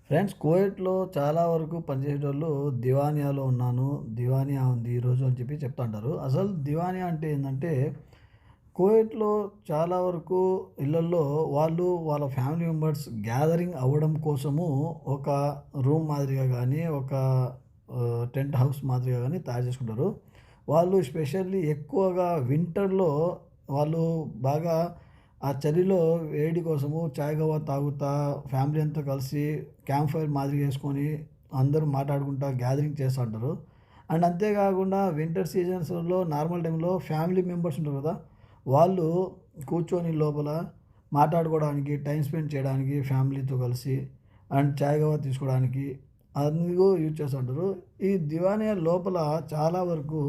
Friends కువైట్‌లో చాలా వరకు పనిచేసేటోళ్ళు దివానియాలో ఉన్నాను. దివానియా ఉంది ఈరోజు అని చెప్పి చెప్తా ఉంటారు. అసలు దివానియా అంటే ఏందంటే, కువైట్‌లో చాలా వరకు ఇళ్లల్లో వాళ్ళు వాళ్ళ ఫ్యామిలీ మెంబర్స్ గ్యాదరింగ్ అవ్వడం కోసము ఒక రూమ్ మాదిరిగా గానీ, ఒక టెంట్ హౌస్ మాదిరిగా గానీ తయారు చేసుకుంటారు. వాళ్ళు స్పెషల్లీ ఎక్కువగా వింటర్‌లో వాళ్ళు బాగా ఆ చలిలో వేడి కోసము చాయ్ గవా తాగుతా ఫ్యామిలీ అంతా కలిసి క్యాంప్ ఫైర్ మాదిరిగా యేసుకొని అందరూ మాట్లాడుకుంటా గ్యాదరింగ్ చేస్తా ఉంటారు. అండ్ అంతేకాకుండా వింటర్ సీజన్స్‌లో నార్మల్ టైంలో ఫ్యామిలీ మెంబర్స్ ఉంటారు కదా! వాళ్ళు కూర్చొని లోపల మాట్లాడుకోవడానికి, టైమ్ స్పెండ్ చేయడానికి ఫ్యామిలీతో కలిసి అండ్ చాయ్ గవా తీసుకోవడానికి అందుకు యూజ్ చేస్తుంటారు. ఈ దివానియా లోపల చాలా వరకు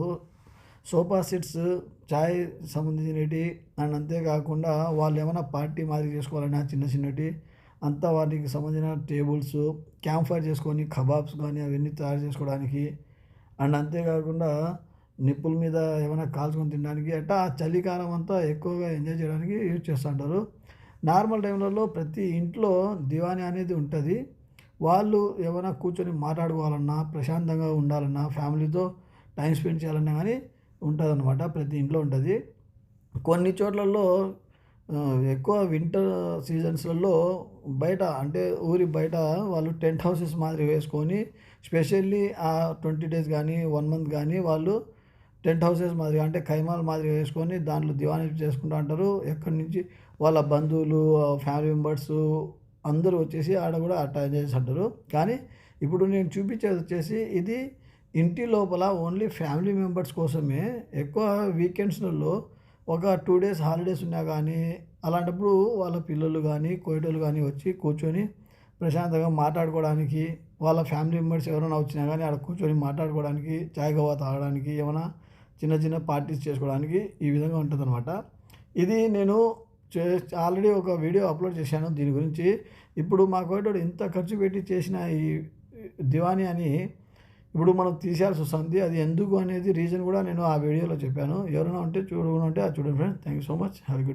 సోఫా సెట్స్, చాయ్ సంబంధించినటియి అండ్ అంతేకాకుండా వాళ్ళేమన్నా పార్టీ మాదిరిగా చేసుకోవాలన్నా చిన్న చిన్నటి అంతా వాటికి సంబంధించిన టేబుల్స్, క్యాంప్ ఫైర్ చేసుకొని కబాబ్స్ గానీ అవన్నీ తయారు చేసుకోవడానికి అండ్ అంతేకాకుండా నిప్పుల మీద ఏమైనా కాల్చుకొని తినడానికి అట్టా ఆ చలికాలం అంతా ఎక్కువగా ఎంజాయ్ చేయడానికి యూజ్ చేస్తుంటారు. నార్మల్ టైంలలో ప్రతి ఇంట్లో దివానీ అనేది ఉంటది. వాళ్ళు ఏమైనా కూర్చొని మాట్లాడుకోవాలన్నా, ప్రశాంతంగా ఉండాలన్నా, ఫ్యామిలీతో టైమ్ స్పెండ్ చేయాలన్నా గానీ ఉంటదనమాట. ప్రతి ఇంట్లో ఉంటది. కొన్ని చోట్లల్లో ఎక్కువ వింటర్ సీజన్స్‌లలో బయట అంటే ఊరి బయట వాళ్ళు టెంట్ హౌసెస్ మాదిరి వేసుకొని స్పెషల్లీ 20 డేస్ గానీ, 1 మంత్ గానీ వాళ్ళు టెంట్ హౌసెస్ మాదిరిగా అంటే ఖైమాలు మాదిరిగా వేసుకొని దాంట్లో దివానీ చేసుకుంటా ఉంటారు. ఎక్కడి నుంచి వాళ్ళ బంధువులు, ఫ్యామిలీ మెంబర్సు అందరూ వచ్చేసి ఆడ గూడా అట్టా ఎంజాయ్ చేస్తుంటారు. కానీ ఇప్పుడు నేను చూపించేదొచ్చేసి ఇది ఇంటి లోపల ఓన్లీ ఫ్యామిలీ మెంబర్స్ కోసమే. ఎక్కువ వీకెండ్స్‌లలో ఒక 2 డేస్ హాలిడేస్ ఉన్నా గానీ, అలాంటప్పుడు వాళ్ళ పిల్లలు గానీ, కోయటోళ్ళు గానీ వచ్చి కూర్చొని ప్రశాంతంగా మాట్లాడుకోవడానికి, వాళ్ళ ఫ్యామిలీ మెంబర్స్ ఎవరైనా వచ్చినా గానీ ఆడ కూర్చొని మాట్లాడుకోవడానికి, చాయ్ గవా తాగడానికి, ఏమన్నా చిన్న చిన్న పార్టీస్ చేసుకోవడానికి ఈ విధంగా ఉంటదనమాట. ఇది నేను చే ఆల్రెడీ ఒక వీడియో అప్‌లోడ్ చేశాను దీని గురించి. ఇప్పుడు మా కోయటోడు ఇంత ఖర్చు పెట్టి చేసిన ఈ దివానీ అని ఇప్పుడు మనం తీసేయాల్సొస్తుంది. అది ఎందుకు అనేది రీజన్ గూడా నేను ఆ వీడియోలో చెప్పాను. ఎవరైనా ఉంటే చూడకుంటే అది చూడండి friends. Thank you so much. Have a good